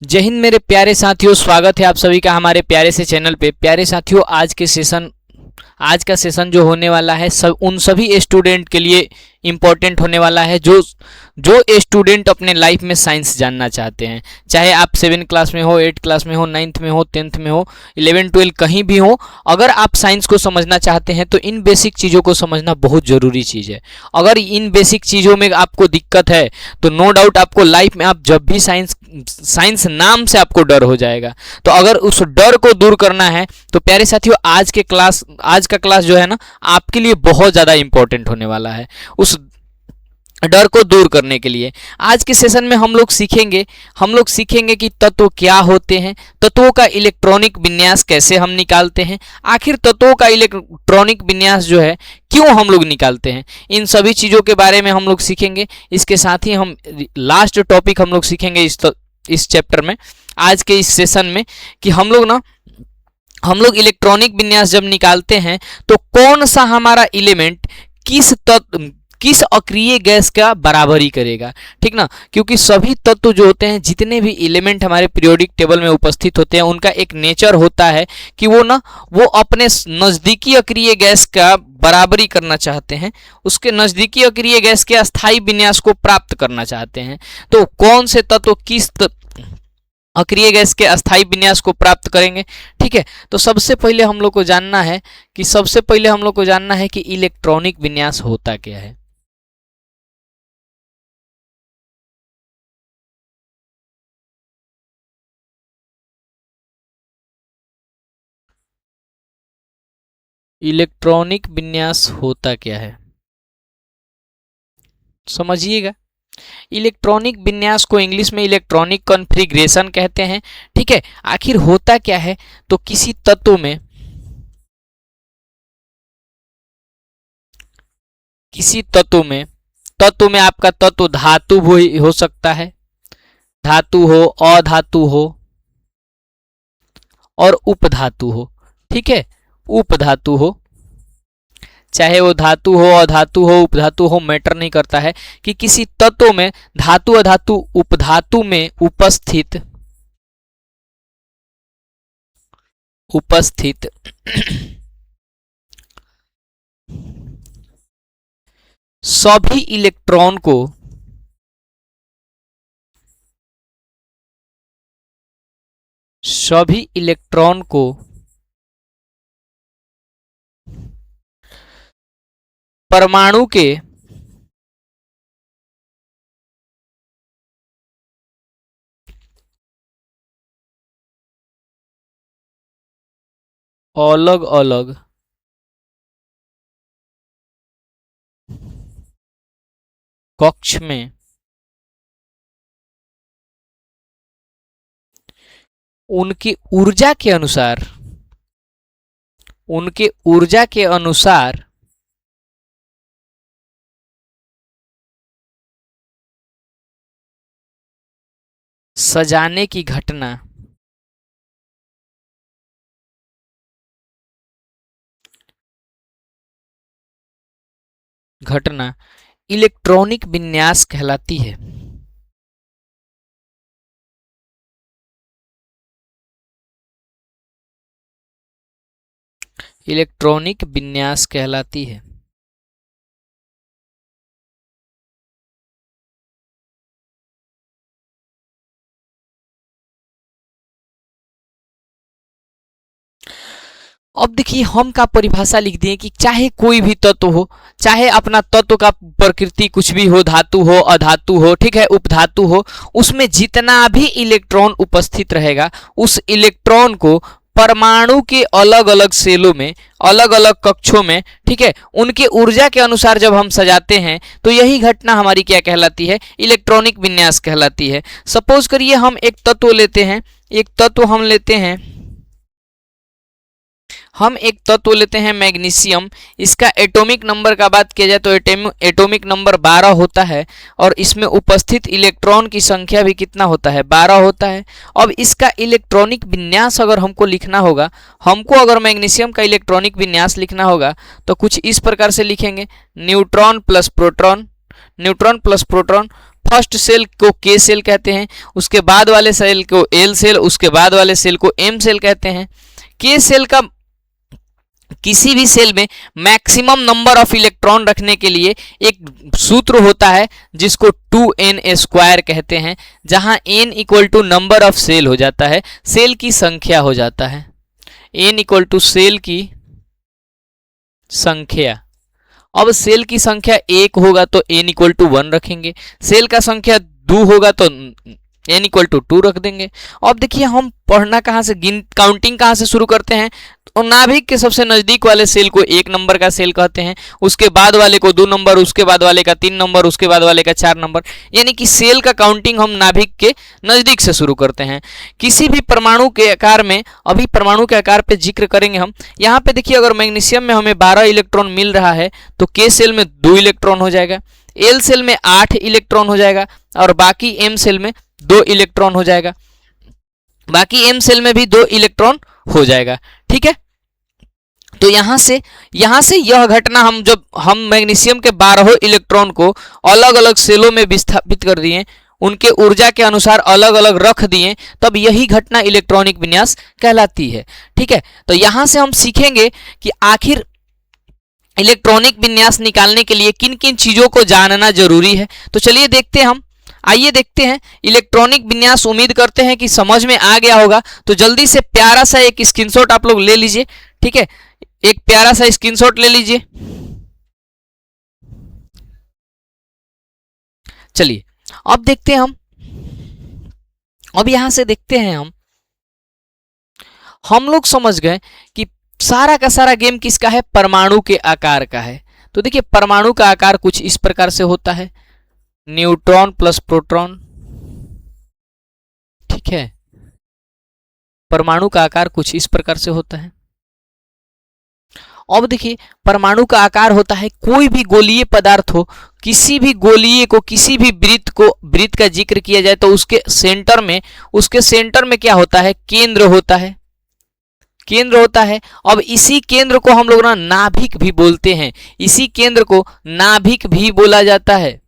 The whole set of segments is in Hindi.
जय हिंद मेरे प्यारे साथियों, स्वागत है आप सभी का हमारे प्यारे से चैनल पे। प्यारे साथियों, आज का सेशन जो होने वाला है उन सभी स्टूडेंट के लिए इम्पोर्टेंट होने वाला है जो स्टूडेंट अपने लाइफ में साइंस जानना चाहते हैं। चाहे आप 7 क्लास में हो, 8 क्लास में हो, 9th में हो, 10th में हो, 11 12 कहीं भी हो, अगर आप साइंस को समझना चाहते हैं तो इन बेसिक चीज़ों को समझना बहुत ज़रूरी चीज़ है। अगर इन बेसिक चीज़ों में आपको दिक्कत है तो नो डाउट आपको लाइफ में आप जब भी साइंस नाम से आपको डर हो जाएगा। तो अगर उस डर को दूर करना है तो प्यारे साथियों, आज का क्लास जो है ना, आपके लिए बहुत ज़्यादा इंपॉर्टेंट होने वाला है। उस डर को दूर करने के लिए आज के सेशन में हम लोग सीखेंगे कि तत्व क्या होते हैं, तत्वों का इलेक्ट्रॉनिक विन्यास कैसे हम निकालते हैं, आखिर तत्वों का इलेक्ट्रॉनिक विन्यास जो है क्यों हम लोग निकालते हैं, इन सभी चीज़ों के बारे में हम लोग सीखेंगे। इसके साथ ही हम लास्ट टॉपिक हम लोग सीखेंगे इस चैप्टर में, आज के इस सेशन में, कि हम लोग इलेक्ट्रॉनिक विन्यास जब निकालते हैं तो कौन सा हमारा एलिमेंट किस अक्रिय गैस का बराबरी करेगा, ठीक ना। क्योंकि सभी तत्व जो होते हैं, जितने भी एलिमेंट हमारे पीरियोडिक टेबल में उपस्थित होते हैं, उनका एक नेचर होता है कि वो अपने नज़दीकी अक्रिय गैस का बराबरी करना चाहते हैं, उसके नज़दीकी अक्रिय गैस के अस्थायी विन्यास को प्राप्त करना चाहते हैं। तो कौन से तत्व किस अक्रिय गैस के अस्थायी विन्यास को प्राप्त करेंगे, ठीक है। तो सबसे पहले हम लोग को जानना है कि इलेक्ट्रॉनिक विन्यास होता क्या है। इलेक्ट्रॉनिक विन्यास होता क्या है, समझिएगा। इलेक्ट्रॉनिक विन्यास को इंग्लिश में इलेक्ट्रॉनिक कॉन्फ़िगरेशन कहते हैं, ठीक है। आखिर होता क्या है, तो किसी तत्व में आपका तत्व धातु हो सकता है, धातु हो, अधातु हो और उपधातु हो, ठीक है। उपधातु हो, चाहे वो धातु हो, अधातु हो, उपधातु हो, मैटर नहीं करता है कि किसी तत्व में धातु, अधातु, उपधातु में उपस्थित सभी इलेक्ट्रॉन को परमाणु के अलग अलग कक्ष में उनकी ऊर्जा के अनुसार सजाने की घटना इलेक्ट्रॉनिक विन्यास कहलाती है। इलेक्ट्रॉनिक विन्यास कहलाती है। अब देखिए, हम का परिभाषा लिख दिए कि चाहे कोई भी तत्व हो, चाहे अपना तत्व का प्रकृति कुछ भी हो, धातु हो, अधातु हो, ठीक है, उपधातु हो, उसमें जितना भी इलेक्ट्रॉन उपस्थित रहेगा, उस इलेक्ट्रॉन को परमाणु के अलग अलग सेलों में, अलग अलग कक्षों में, ठीक है, उनके ऊर्जा के अनुसार जब हम सजाते हैं तो यही घटना हमारी क्या कहलाती है, इलेक्ट्रॉनिक विन्यास कहलाती है। सपोज करिए हम एक तत्व लेते हैं, मैग्नीशियम। इसका एटॉमिक नंबर का बात किया जाए तो एटॉमिक नंबर 12 होता है, और इसमें उपस्थित इलेक्ट्रॉन की संख्या भी कितना होता है, 12 होता है। अब इसका इलेक्ट्रॉनिक विन्यास अगर अगर मैग्नीशियम का इलेक्ट्रॉनिक विन्यास लिखना होगा तो कुछ इस प्रकार से लिखेंगे, neutron plus proton, first cell को के सेल कहते हैं, उसके बाद वाले सेल को एल सेल, उसके बाद वाले सेल को एम सेल कहते हैं। के सेल का किसी भी सेल में मैक्सिमम नंबर ऑफ इलेक्ट्रॉन रखने के लिए एक सूत्र होता है जिसको 2n² कहते हैं, जहां n equal to number of cell हो जाता है, सेल की संख्या हो जाता है। n इक्वल टू सेल की संख्या। अब सेल की संख्या 1 होगा तो n इक्वल टू 1 रखेंगे, सेल का संख्या 2 होगा तो n इक्वल टू 2 रख देंगे। अब देखिए हम पढ़ना कहाँ से, काउंटिंग कहाँ से शुरू करते हैं, तो नाभिक के सबसे नजदीक वाले सेल को 1 नंबर का सेल कहते हैं, उसके बाद वाले को 2 नंबर, उसके बाद वाले का 3 नंबर, उसके बाद वाले का 4 नंबर, यानी कि सेल का काउंटिंग हम नाभिक के नजदीक से शुरू करते हैं। किसी भी परमाणु के आकार में, अभी परमाणु के आकार पे जिक्र करेंगे हम। यहाँ पे देखिए अगर मैग्नीशियम में हमें 12 इलेक्ट्रॉन मिल रहा है तो के सेल में 2 इलेक्ट्रॉन हो जाएगा, एल सेल में 8 इलेक्ट्रॉन हो जाएगा और बाकी एम सेल में 2 इलेक्ट्रॉन हो जाएगा, बाकी एम सेल में भी 2 इलेक्ट्रॉन हो जाएगा। ठीक है, तो यहां से यह घटना जब हम मैग्नीशियम के 12 इलेक्ट्रॉन को अलग अलग सेलों में विस्थापित कर दिए, उनके ऊर्जा के अनुसार अलग अलग रख दिए, तब यही घटना इलेक्ट्रॉनिक विन्यास कहलाती है। ठीक है, तो यहां से हम सीखेंगे कि आखिर इलेक्ट्रॉनिक विन्यास निकालने के लिए किन किन चीजों को जानना जरूरी है। तो चलिए देखते हैं, आइए देखते हैं इलेक्ट्रॉनिक विन्यास। उम्मीद करते हैं कि समझ में आ गया होगा, तो जल्दी से प्यारा सा एक स्क्रीनशॉट आप लोग ले लीजिए। ठीक है, एक प्यारा सा स्क्रीनशॉट ले लीजिए। चलिए अब देखते हैं अब यहां से देखते हैं हम लोग समझ गए कि सारा का सारा गेम किसका है, परमाणु के आकार का है। तो देखिए परमाणु का आकार कुछ इस प्रकार से होता है, न्यूट्रॉन प्लस प्रोटॉन। ठीक है, परमाणु का आकार कुछ इस प्रकार से होता है। अब देखिए परमाणु का आकार होता है, कोई भी गोलीय पदार्थ हो, किसी भी गोलीय को, किसी भी वृत्त का जिक्र किया जाए तो उसके सेंटर में क्या होता है, केंद्र होता है, केंद्र होता है। अब इसी केंद्र को हम लोग नाभिक भी बोलते हैं, इसी केंद्र को नाभिक भी बोला जाता है,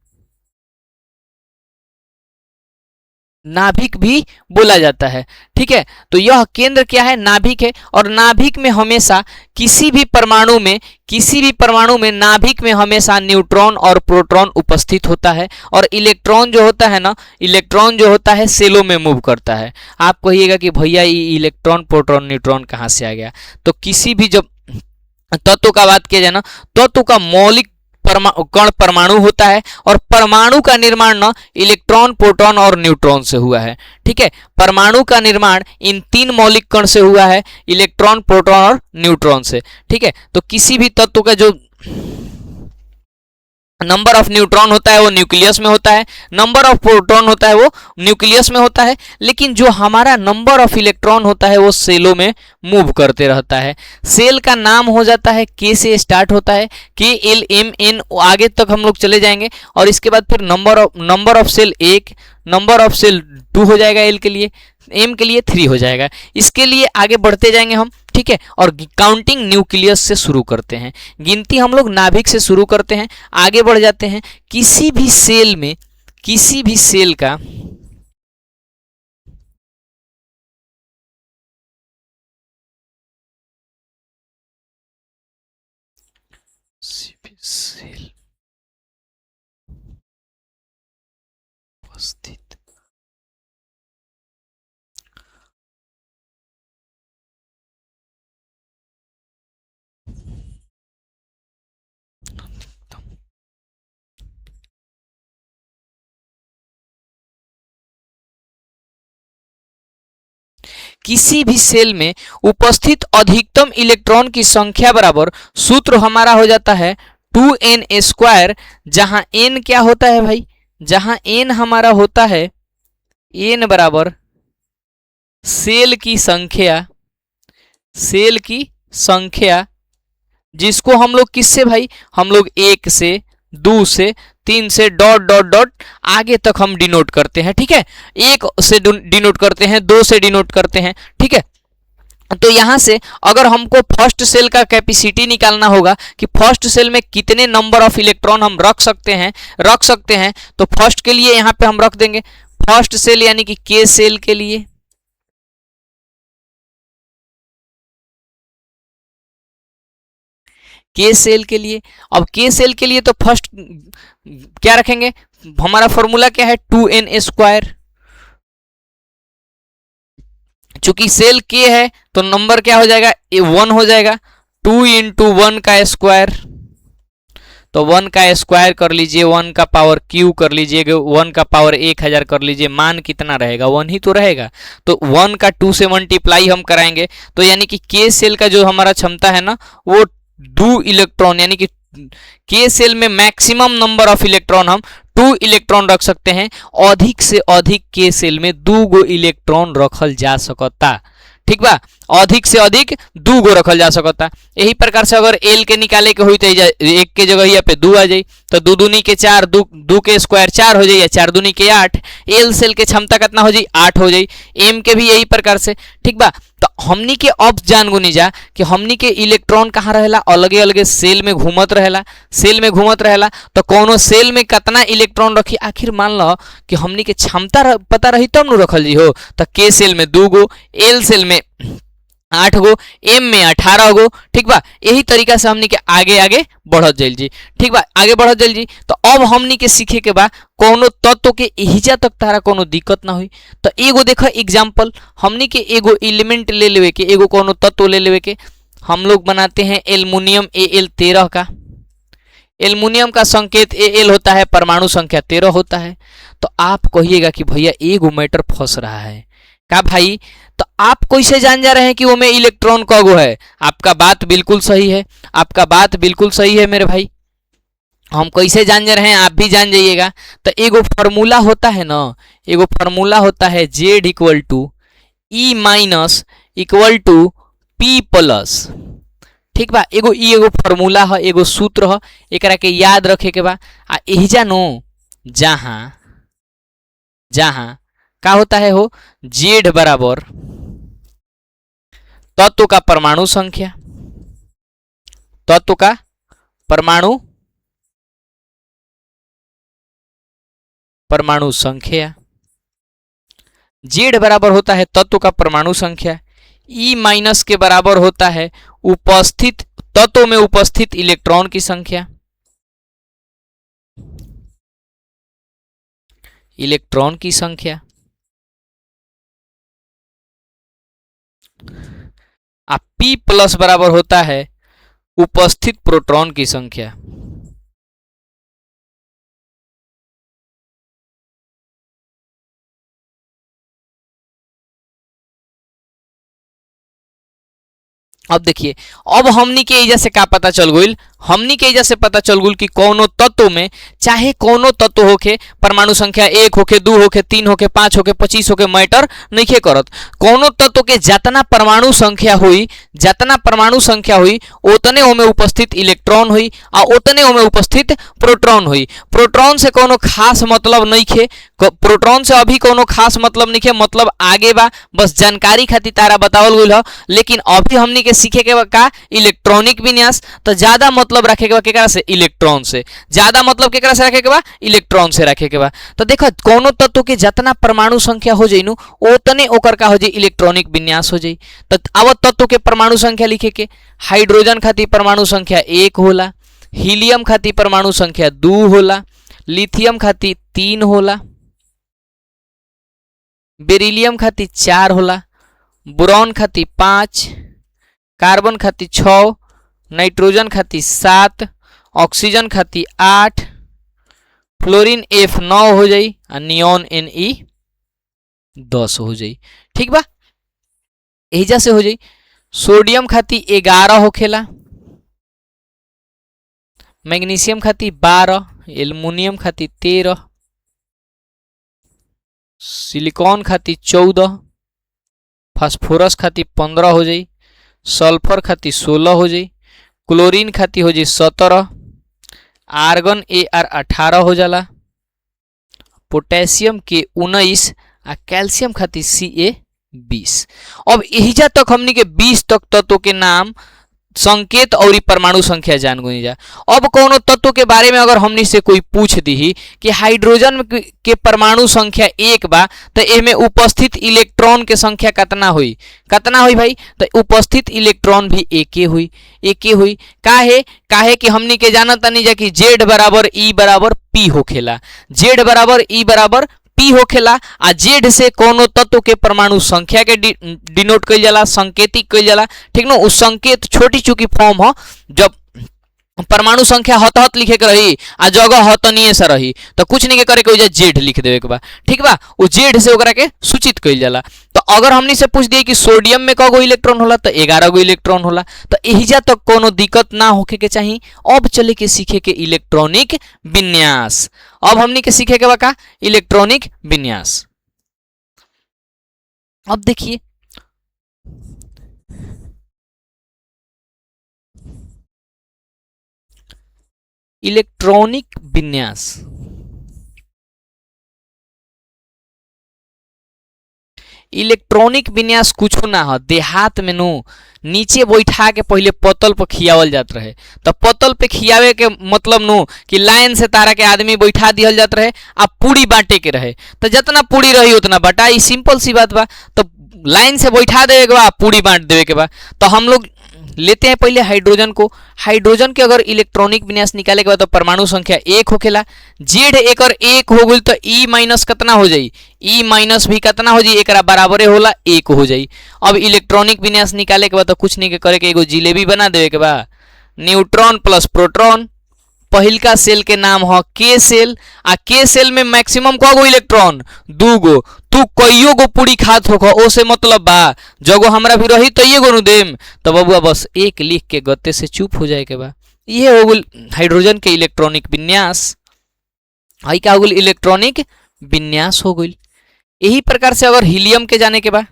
नाभिक भी बोला जाता है। ठीक है, तो यह केंद्र क्या है, नाभिक है। और नाभिक में हमेशा किसी भी परमाणु में नाभिक में हमेशा न्यूट्रॉन और प्रोटॉन उपस्थित होता है, और इलेक्ट्रॉन जो होता है सेलों में मूव करता है। आप कहिएगा कि भैया ये इलेक्ट्रॉन प्रोटॉन न्यूट्रॉन कहाँ से आ गया, तो किसी भी जब तत्व का बात किया जाए ना, तत्व का मौलिक कण परमाणु होता है, और परमाणु का निर्माण ना इलेक्ट्रॉन, प्रोटॉन और न्यूट्रॉन से हुआ है। ठीक है, परमाणु का निर्माण इन 3 मौलिक कण से हुआ है, इलेक्ट्रॉन, प्रोटॉन और न्यूट्रॉन से। ठीक है, तो किसी भी तत्व का जो नंबर ऑफ न्यूट्रॉन होता है वो न्यूक्लियस में होता है, नंबर ऑफ प्रोटॉन होता है वो न्यूक्लियस में होता है, लेकिन जो हमारा नंबर ऑफ इलेक्ट्रॉन होता है वो सेलों में मूव करते रहता है। सेल का नाम हो जाता है, के से स्टार्ट होता है, के एल एम एन, आगे तक हम लोग चले जाएंगे। और इसके बाद फिर number of cell 1, number of cell 2 हो जाएगा, एल के लिए, एम के लिए 3 हो जाएगा। इसके लिए आगे बढ़ते जाएंगे हम। ठीक है, और काउंटिंग न्यूक्लियस से शुरू करते हैं, गिनती हम लोग नाभिक से शुरू करते हैं, आगे बढ़ जाते हैं। किसी भी सेल का सेल उपस्थित किसी भी सेल में उपस्थित अधिकतम इलेक्ट्रॉन की संख्या बराबर, सूत्र हमारा हो जाता है 2n², जहां n क्या होता है भाई, जहां n हमारा होता है, n बराबर सेल की संख्या, जिसको हम लोग किससे भाई, हम लोग 1 से, 2 से, 3 से डॉट डॉट डॉट आगे तक हम डिनोट करते हैं। ठीक है, 1 से डिनोट करते हैं, 2 से डिनोट करते हैं। ठीक है, तो यहां से अगर हमको फर्स्ट सेल का कैपेसिटी निकालना होगा कि फर्स्ट सेल में कितने नंबर ऑफ इलेक्ट्रॉन हम रख सकते हैं, तो फर्स्ट के लिए यहां पे हम रख देंगे फर्स्ट सेल यानी कि के सेल के लिए, के सेल के लिए। अब के सेल के लिए तो फर्स्ट क्या रखेंगे, हमारा फॉर्मूला क्या है 2n²। चूंकि सेल के है तो नंबर क्या हो जाएगा 1 हो जाएगा, 2 इंटू 1 का स्क्वायर, तो 1 का स्क्वायर कर लीजिए, 1 का पावर क्यू कर लीजिए, 1 का पावर 1000 कर लीजिए, मान कितना रहेगा 1 ही तो रहेगा। तो 1 का 2 से मल्टीप्लाई हम कराएंगे, तो यानी कि के सेल का जो हमारा क्षमता है ना वो 2 इलेक्ट्रॉन, यानी कि के सेल में मैक्सिमम नंबर ऑफ इलेक्ट्रॉन हम 2 इलेक्ट्रॉन रख सकते हैं। अधिक से अधिक के सेल में 2 गो इलेक्ट्रॉन रखल जा सकता, ठीक बा, अधिक से अधिक 2 गो रखल जा सकता। यही प्रकार से अगर एल के निकाले के हुई तो एक के जगह यहाँ पे 2 आ जाए, तो 2 दूनी के 4, 2 के स्क्वायर 4 हो जाए, या 4 दूनी के 8। एल सेल के क्षमता कितना हो जाए 8 हो जाए। एम के भी यही प्रकार से, ठीक बा। तो हमनी के अब जान गुनी जा कि हमनी के इलेक्ट्रॉन कहाँ रहेला, अलगे अलगे सेल में घूमत रहेला, सेल में घूमत रहेला। तो कोनो सेल में कितना इलेक्ट्रॉन रखी, आखिर मान लो कि हमनी के क्षमता पता रही तब नु रखल जी हो। तो के सेल में 2 गो, एल सेल में 8 गो, एम में 18 गो, ठीक बा। यही तरीका से हमनी के आगे आगे बढ़त जाइल जी, ठीक बा, आगे बढ़त जाइल जी। तो अब हमनी के सीखे के बा कोनो तत्व के एहिजा तक तारा कोनो दिक्कत ना हुई। तो एगो देखो एग्जाम्पल, हमनी के एगो एलिमेंट ले लेवे के, एगो कोनो तत्व ले लेवे के, हम लोग बनाते हैं एल्युमिनियम Al13 का। एल्युमिनियम का संकेत Al होता है, परमाणु संख्या 13 होता है। तो आप कहिएगा कि भैया एगो मैटर फंस रहा है का भाई, तो आप कैसे जान जा रहे हैं कि वो में इलेक्ट्रॉन कगो है। आपका बात बिल्कुल सही है, आपका बात बिल्कुल सही है मेरे भाई। हम कैसे जान जा रहे हैं, आप भी जान जाइएगा। तो एगो फार्मूला होता है ना, एगो फार्मूला होता है Z equal to E minus equal to P plus, ठीक बा। एगो फार्मूला है, एगो सूत्र है, एकरा के याद रखे के बा। आ एहिजा नो जहां जहां का होता है हो Z बराबर तत्व का परमाणु संख्या, तत्व का परमाणु संख्या, Z बराबर होता है तत्व का परमाणु संख्या, E माइनस के बराबर होता है उपस्थित तत्व में उपस्थित इलेक्ट्रॉन की संख्या, इलेक्ट्रॉन की संख्या, आ P प्लस बराबर होता है उपस्थित प्रोटॉन की संख्या। अब देखिए, अब हमनी के एजा से का पता चल गई, हमनी के एजा से पता चल गई कि कोनो तत्व में चाहे कोनो तत्व होके परमाणु संख्या 1 होके 2 होके 3 होके 5 होके 25 होके मैटर नहीं करत। कोनो तत्व के जितना परमाणु संख्या हुई, जितना परमाणु संख्या हुई उतने ओमे उपस्थित इलेक्ट्रॉन हुई आ उतने ओमे उपस्थित प्रोटॉन हुई। प्रोटॉन से कोनो खास मतलब नहीं खे, प्रोटॉन से अभी कोनो खास मतलब नहीं खे, मतलब आगे बा, बस जानकारी खातिर तारा बतावल गइल ह। लेकिन अभी हमनी के सीखे के का इलेक्ट्रॉनिक विन्यास, तो ज्यादा मतलब रखे के बा केकरा से, इलेक्ट्रॉन से। ज्यादा मतलब केकरा से रखे के बा, इलेक्ट्रॉन से रखे के बा। तो देखो कोनो तत्व के जितना परमाणु संख्या हो जाई नु उतने ओकर का हो जाई इलेक्ट्रॉनिक विन्यास हो जाई। तो अब तत्व के परमाणु संख्या लिखे के, हाइड्रोजन खातिर परमाणु संख्या 1 होला, हीलियम खातिर परमाणु संख्या 2 होला, लिथियम खातिर 3 होला, बेरिलियम खातिर 4 होला, बोरॉन खातिर 5, कार्बन खातिर 6, नाइट्रोजन खातिर 7, ऑक्सीजन खातिर 8, फ्लोरीन F 9 हो जाई, नियॉन Ne 10 हो जाई, ठीक बा। एहिजा से हो जाई सोडियम खातिर 11 होखेला, मैग्नीशियम खातिर 12, एल्युमिनियम खातिर 13, सिलिकॉन खातिर 14, फास्फोरस खातिर 15 हो जाई, सल्फर खातिर 16 हो जाई, क्लोरीन खातिर हो जाई 17, आर्गन Ar 18 हो जाला, पोटेशियम के 19 आ कैल्शियम खातिर Ca 20। अब एहिजा तक हमनी के 20 तक तत्व के नाम, संकेत और परमाणु संख्या जान गई जा। अब कोनो तत्व के बारे में अगर हमनी से कोई पूछ दी कि हाइड्रोजन के परमाणु संख्या 1 बा तो एमे उपस्थित इलेक्ट्रॉन के संख्या कितना हुई भाई? तो उपस्थित इलेक्ट्रॉन भी एके हुई। काहे कि हमनी के जानत नहीं जा कि Z बराबर E बराबर P होखेला, Z बराबर E बराबर P होखेला। आ जेड से कोनो तत्व के परमाणु संख्या के डिनोट कइल जाला, संकेतिक कइल जाला, ठीक ना। उस संकेत छोटी चुकी फॉर्म हो, जब परमाणु संख्या हत लिखे के रही आ जगह हतनीय से रही तो कुछ नहीं के करे के जेड लिख देवे के बा, ठीक बा। वो जेड से ओकरा के सूचित कइल जाला। तो अगर हमनी से पूछ दिए कि सोडियम में कगो इलेक्ट्रॉन होला तो 11 गो इलेक्ट्रॉन होला। तो एहिजा तक कोनो दिक्कत ना होखे के चाहिए। अब चले के सीखे के इलेक्ट्रॉनिक विन्यास। अब हमनी के सीखे के बा का? इलेक्ट्रॉनिक विन्यास। अब देखिए इलेक्ट्रॉनिक विन्यास। इलेक्ट्रॉनिक विन्यास कुछ ना हो, देहात में नु नीचे बैठा के पहले पतल पर खियावल जात रहे। तो पतल पे खियावे के मतलब नु कि लाइन से तारा के आदमी बैठा दिहल जात रहे आ पूरी बांटे के रहे। तो जितना पूरी रही उतना बांटा, ई सिंपल सी बात बा। तो लाइन से बैठा देवे के बा, पूरी बांट देवे के बा। तो हम लोग लेते हैं पहले हाइड्रोजन को। हाइड्रोजन के अगर इलेक्ट्रॉनिक विन्यास निकाले के बाद तो परमाणु संख्या 1 होखेला। जेड एकर 1 हो गई तो ई माइनस कितना हो जाई? ई माइनस भी कितना हो जाई? एकरा बराबरे होला 1 हो जाई। अब इलेक्ट्रॉनिक विन्यास निकाले के बाद तो कुछ नहीं के करे के एगो जिलेबी बना देवे के बा। न्यूट्रॉन प्लस प्रोटॉन, पहिलका सेल के नाम हो के सेल। आ के सेल में मैक्सिमम कगो इलेक्ट्रॉन? 2 गो। तू कईयो गो पूरी खात होखो, ओसे मतलब बा जगो हमरा भी रही तो ये गो नु देम। तो बबुआ बस 1 लिख के गत्ते से चुप हो जाए के बा। ये हो गल हाइड्रोजन के इलेक्ट्रॉनिक विन्यास। हई का हो गल? इलेक्ट्रॉनिक विन्यास हो गई। यही प्रकार से अगर हीलियम के जाने के बा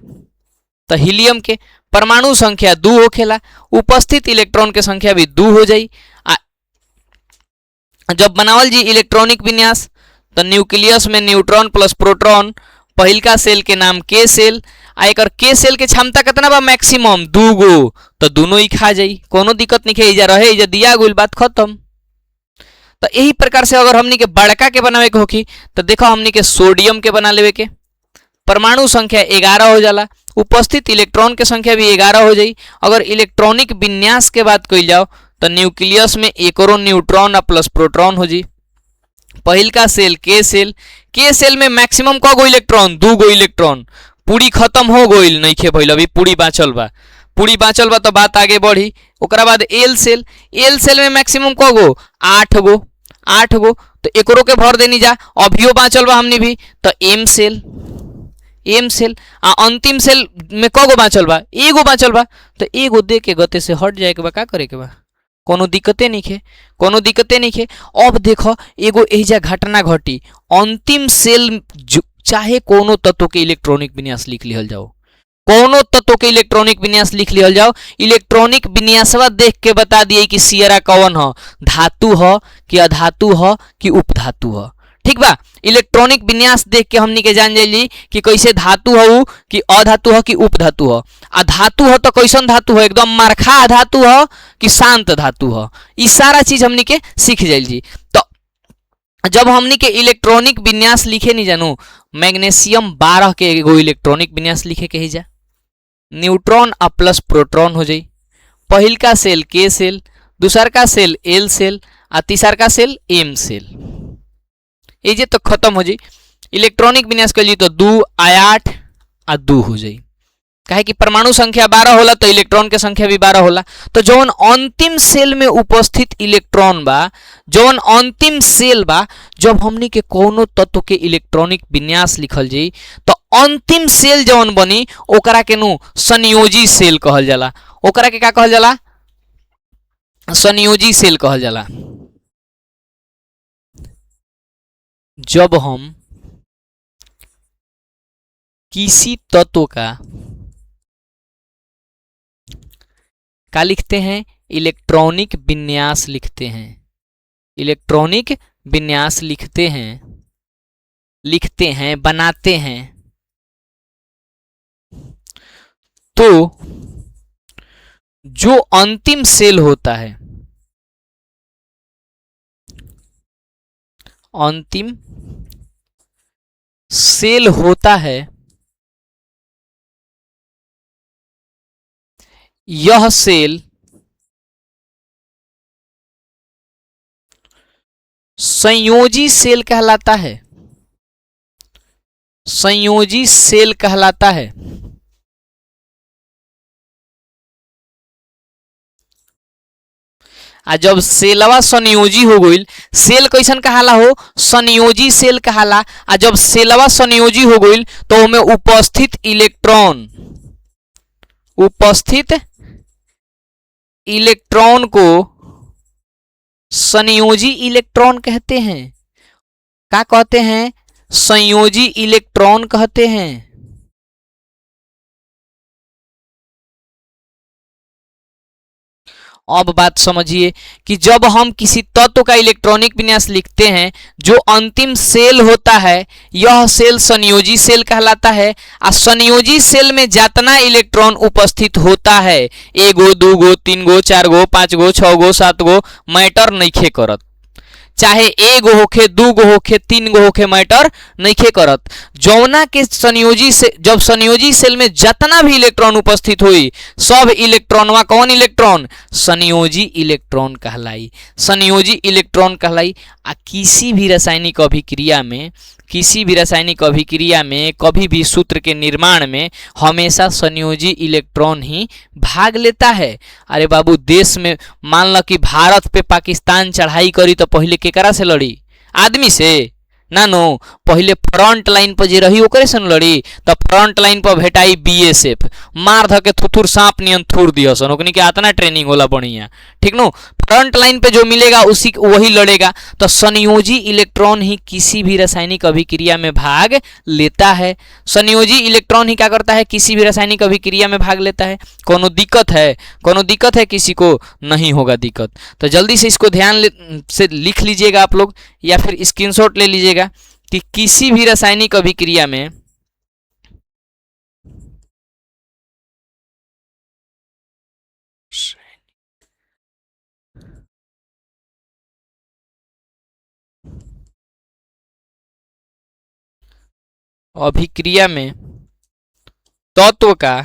तो हीलियम के परमाणु संख्या 2 होखेला, उपस्थित इलेक्ट्रॉन के संख्या भी 2 हो जाई। जब बनावल जी इलेक्ट्रॉनिक विन्यास तो न्यूक्लियस में न्यूट्रॉन प्लस प्रोटॉन, पहिलका सेल के नाम के सेल। आ एकर के सेल के क्षमता कितना बा? मैक्सिमम 2 गो। तो दोनों ही खा जाई, कोनो दिक्कत नहीं है। इजा रहे इजा दिया गुल, बात खत्म। तो यही प्रकार से अगर हमनी के बड़का के बनावे के होखी तो देखो हमनी के सोडियम के बना लेवे के। परमाणु संख्या 11 हो जाला, उपस्थित इलेक्ट्रॉन के संख्या भी 11 हो जाई। अगर इलेक्ट्रॉनिक विन्यास के बात कइल जाओ तो न्यूक्लियस में एकरो न्यूट्रॉन प्लस प्रोटॉन हो जी। पहिलका सेल के सेल में मैक्सिमम कगो इलेक्ट्रॉन? 2 गो इलेक्ट्रॉन। पूरी खत्म हो गइल नइखे भइल, अभी पूरी बाँचल बा तो बात आगे बढ़ी। ओकरा बाद एल सेल में मैक्सिमम कगो? 8 गो। तो एकरो के भर देनी जा, अभियो बाँचल बा हमनी भी। तो एम सेल आ अंतिम सेल में कगो बाँचल बा? एगो बाँचल बा। तो एगो दे के गते से हट जाए के बा। का करे के बा? कोनो दिक्कते नहीं है। अब देखो एगो एहिजा घटना घटी, अंतिम सेल चाहे कोनो तत्व के इलेक्ट्रॉनिक विन्यास लिख लिहल जाओ, कोनो तत्व के इलेक्ट्रॉनिक विन्यास लिख लिहल जाओ। इलेक्ट्रॉनिक विन्यासवा देख के बता दिए कि सियरा कौन हो, धातु हो कि अधातु हो कि उपधातु हो, ठीक बा। इलेक्ट्रॉनिक विन्यास देख के हमनी के जान जाइली कि कैसे धातु हो कि अधातु हो कि उपधातु हो। आ धातु हो तो कैसन धातु हो? एकदम मारखा धातु हो कि शांत धातु हो? ई सारा चीज हमनी के सीख जाइली। तो जब हमनी के इलेक्ट्रॉनिक विन्यास लिखे नहीं जानू, मैग्नीशियम 12 के एगो इलेक्ट्रॉनिक विन्यास लिखे के ही जा। न्यूट्रॉन आ प्लस प्रोटॉन हो जाई। पहिलका सेल के सेल, दूसरका सेल एल सेल आ तीसरका सेल एम सेल। ये जे तो खत्म हो जाई। इलेक्ट्रॉनिक विन्यास कर ली तो 2 आ 8 आ 2 हो जाई। काहे कि परमाणु संख्या 12 होला तो इलेक्ट्रॉन के संख्या भी 12 होला। तो जौन अंतिम सेल में उपस्थित इलेक्ट्रॉन बा, जौन अंतिम सेल बा, जब हमनी के कोनो तत्व के इलेक्ट्रॉनिक विन्यास लिखल जाई तो अंतिम सेल जौन बनी ओकरा के नु संयोजी सेल कहल जाला। ओकरा के का कहल जाला? संयोजी सेल कहल जाला। जब हम किसी तत्व का लिखते हैं? इलेक्ट्रॉनिक विन्यास लिखते हैं। इलेक्ट्रॉनिक विन्यास लिखते हैं, बनाते हैं। तो जो अंतिम सेल होता है, अंतिम सेल होता है, यह सेल संयोजी सेल कहलाता है, संयोजी सेल कहलाता है। आ जब सेलवा संयोजी हो गईल, सेल कैसन कहाला हो, संयोजी सेल कहाला। आ जब सेलवा संयोजी हो गईल तो उनमें उपस्थित इलेक्ट्रॉन, उपस्थित इलेक्ट्रॉन को संयोजी इलेक्ट्रॉन कहते हैं। क्या कहते हैं? संयोजी इलेक्ट्रॉन कहते हैं। अब बात समझिए कि जब हम किसी तत्व का इलेक्ट्रॉनिक विन्यास लिखते हैं, जो अंतिम सेल होता है, यह सेल संयोजी सेल कहलाता है। आ संयोजी सेल में जितना इलेक्ट्रॉन उपस्थित होता है, एगो, दूगो, तीन गो, चार गो, पांच गो, छह गो, सात गो, मैटर नइखे करत। चाहे एगो होखे, दूगो होखे, तीन गो होखे, मैटर नइखे करत। जौना के संयोजी से, जब संयोजी सेल में जितना भी इलेक्ट्रॉन उपस्थित हुई, सब इलेक्ट्रॉनवा कौन इलेक्ट्रॉन? संयोजी इलेक्ट्रॉन कहलाई, संयोजी इलेक्ट्रॉन कहलाई। आ किसी भी रासायनिक अभिक्रिया में, किसी भी रासायनिक अभिक्रिया में, कभी भी सूत्र के निर्माण में हमेशा संयोजी इलेक्ट्रॉन ही भाग लेता है। अरे बाबू, देश में मान लो कि भारत पे पाकिस्तान चढ़ाई करी तो पहले केकरा से लड़ी? आदमी से ना नो, पहले फ्रंट लाइन पर जे रही ओकरे से लड़ी। तो फ्रंट लाइन पर भेटाई बीएसएफ, मार धके थुथुर सांप नियन थूर दियसन, ओकनी के आतना ट्रेनिंग होला बढ़िया, ठीक नो। फ्रंट लाइन पे जो मिलेगा उसी वही लड़ेगा। तो संयोजी इलेक्ट्रॉन ही किसी भी रासायनिक अभिक्रिया में भाग लेता है। संयोजी इलेक्ट्रॉन ही क्या करता है? किसी भी रासायनिक अभिक्रिया में भाग लेता है। कोनो दिक्कत है? कोनो दिक्कत है किसी को? नहीं होगा दिक्कत। तो जल्दी से इसको ध्यान से लिख लीजिएगा आप लोग, या फिर स्क्रीनशॉट ले लीजिएगा कि किसी भी रासायनिक अभिक्रिया में अभिक्रिया में तत्व का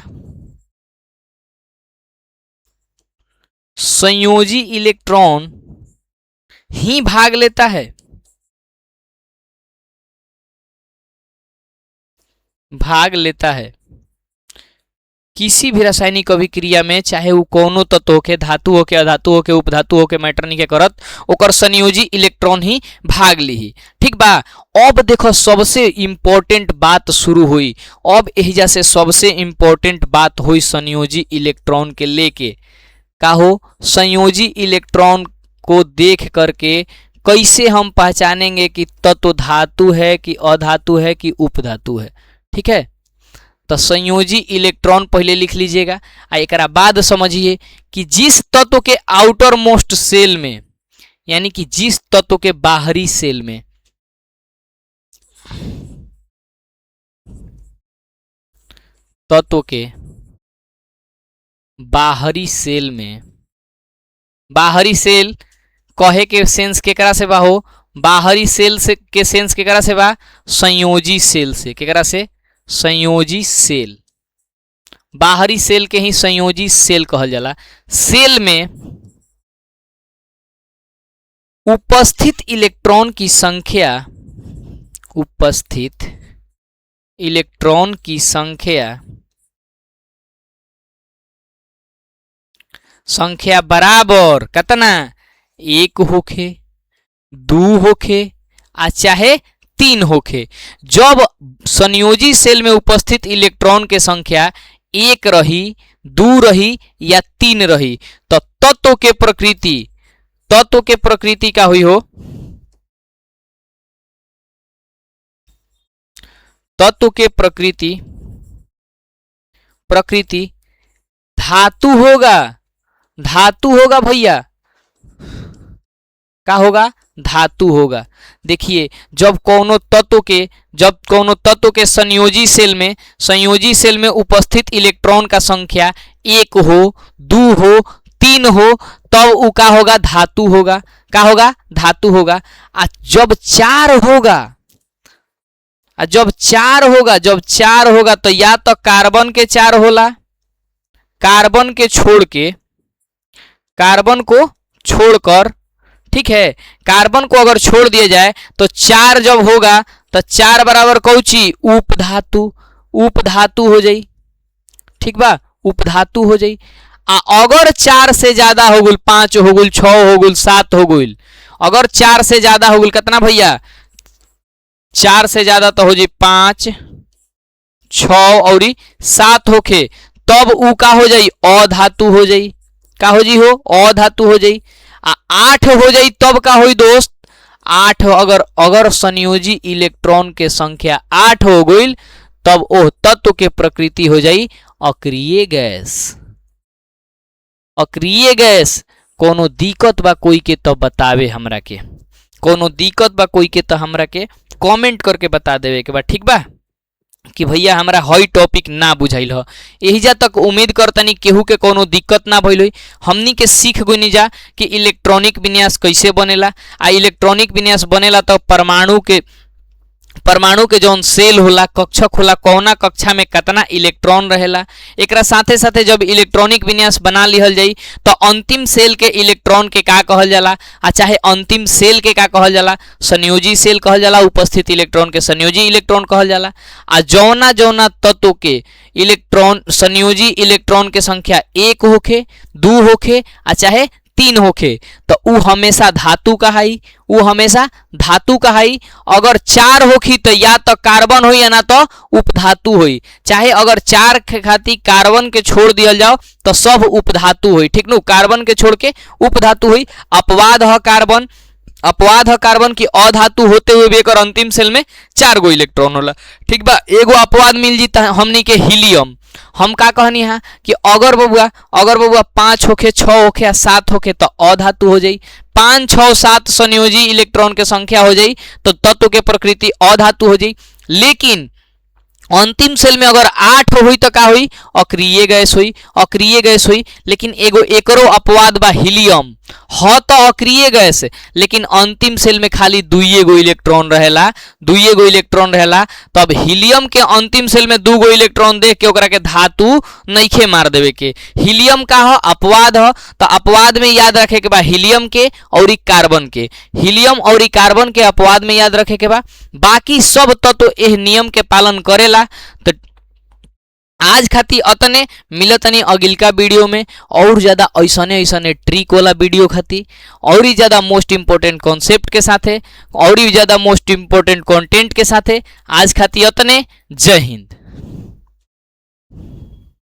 संयोजी इलेक्ट्रॉन ही भाग लेता है, भाग लेता है। किसी भी रासायनिक अभिक्रिया में, चाहे वो कोनो तत्व होके, धातु होके, अधातु होके, उपधातु होके, मैटर नहीं के करत, ओकर संयोजी इलेक्ट्रॉन ही भाग ली। ठीक बा। अब देखो सबसे इंपॉर्टेंट बात शुरू हुई। अब एहिजा से सबसे इंपॉर्टेंट बात हुई संयोजी इलेक्ट्रॉन के लेके। का हो? संयोजी इलेक्ट्रॉन को देख करके कैसे हम पहचानेंगे कि तत्व धातु है कि अधातु है कि उपधातु है। ठीक है, तो संयोजी इलेक्ट्रॉन पहले लिख लीजिएगा। एक बाद समझिए कि जिस तत्व के आउटर मोस्ट सेल में, यानी कि जिस तत्व के बाहरी सेल में, तत्व के बाहरी सेल में, बाहरी सेल कहे के सेंस केकरा से बा हो? बाहरी सेल से के सेंस केकरा से बा? संयोजी सेल से। केकरा से? संयोजी सेल। बाहरी सेल के ही संयोजी सेल कहल जाला। सेल में उपस्थित इलेक्ट्रॉन की संख्या, उपस्थित इलेक्ट्रॉन की संख्या बराबर कितना? एक होखे, दो होखे, आ चाहे तीन होखे। जब संयोजी सेल में उपस्थित इलेक्ट्रॉन के संख्या एक रही, दो रही या तीन रही, तो तत्व के प्रकृति, तत्व के प्रकृति का हुई हो? तत्व के प्रकृति, प्रकृति धातु होगा। धातु होगा भैया। क्या होगा? धातु होगा। देखिए जब कोनो तत्व के संयोजी सेल में उपस्थित इलेक्ट्रॉन का संख्या 1 हो, 2 हो, 3 हो, तब वो का होगा? धातु होगा। का होगा? धातु होगा। जब 4 होगा तो या तो कार्बन के 4 होला, कार्बन को छोड़कर, ठीक है, कार्बन को अगर छोड़ दिया जाए तो 4 जब होगा तो 4 बराबर कौची? उपधातु हो जाई। ठीक बा, उपधातु हो जाई। अगर 4 से ज्यादा हो गई, 5 हो गई, 6 हो गई, 7 हो गई, अगर 4 से ज्यादा हो गई, कितना भैया? 4 से ज्यादा तो हो जाए 5, 6 और 7 होखे, तब उ का हो जाई? अधातु हो जाई। का हो जी? हो अधातु हो जाई। 8 हो जाई तब का होई दोस्त? 8 अगर संयोजी इलेक्ट्रॉन के संख्या 8 हो गई तब ओ तत्व के प्रकृति हो जाई अक्रिय गैस। अक्रिय गैस। कोनो दिक्कत बा कोई के तो बतावे हमरा के, कोनो दिक्कत बा कोई के तो हमरा के कमेंट करके बता देवे के बा। ठीक बा कि भैया हमरा हई टॉपिक ना बुझाइल ह। एहिजा तक उम्मीद करतनी केहू के कोनो दिक्कत ना भइल होई। हमनी के सीख गइनी जा कि इलेक्ट्रॉनिक विन्यास कैसे बनेला। इलेक्ट्रॉनिक विन्यास बनेला तो परमाणु के जौन सेल होला, कक्षक होला, कौना कक्षा में कितना इलेक्ट्रॉन रहेला। एकरा साथे साथे जब इलेक्ट्रॉनिक विन्यास बना लिहल जाई तो अंतिम सेल के इलेक्ट्रॉन के का कहल जाला, चाहे अंतिम सेल के का कहल जाला? संयोजी सेल कहल जाला। उपस्थित इलेक्ट्रॉन के संयोजी इलेक्ट्रॉन कहल जाला। जौना तत्व के इलेक्ट्रॉन संयोजी इलेक्ट्रॉन के संख्या 1 होखे, 2 होखे, चाहे 3 होखे, तो उ हमेशा धातु कहाई। अगर 4 होखी तो या तो कार्बन होई या ना तो उपधातु होई। चाहे अगर 4 के खातिर कार्बन के छोड़ दिया जाओ तो सब उपधातु होई। ठीक नु? कार्बन के छोड़ के उपधातु होई। अपवाद है कार्बन की अधातु होते हुए भी एक अंतिम सेल में 4 गो इलेक्ट्रॉन होला। ठीक बा, एगो अपवाद मिल जीता हमनी के हीलियम। हम का कहनी है कि अगर बबुआ 5 होखे, 6 होखे या 7 होखे तो अधातु हो जाई। 5, 6, 7 संयोजी इलेक्ट्रॉन के संख्या हो जाई तो तत्व के प्रकृति अधातु हो जाई। लेकिन अंतिम सेल में अगर 8 हुई तो का हुई? अक्रिय गैस हुई। लेकिन एगो एकरो अपवाद बा, हीलियम ह तो अक्रिय गैस, लेकिन अंतिम सेल में खाली 2 गो इलेक्ट्रॉन रहेला। तब हीलियम के अंतिम सेल में 2 गो इलेक्ट्रॉन देख के ओकरा के धातु नइखे मार देवे के। हीलियम का ह? अपवाद ह। तो अपवाद में याद रखे के बा हीलियम के और कार्बन के। हीलियम और कार्बन के अपवाद में याद रखे के बा। बाकी सब तत्व एह नियम के पालन करेला। तो आज खातिर अतने, मिलतनी अगिलका वीडियो में और ज्यादा ऐसने ट्रिक वाला वीडियो खातिर, और ही ज्यादा मोस्ट इंपोर्टेंट कॉन्सेप्ट के साथे, और ही ज्यादा मोस्ट इंपोर्टेंट कंटेंट के साथे। आज खातिर अतने। जय हिंद।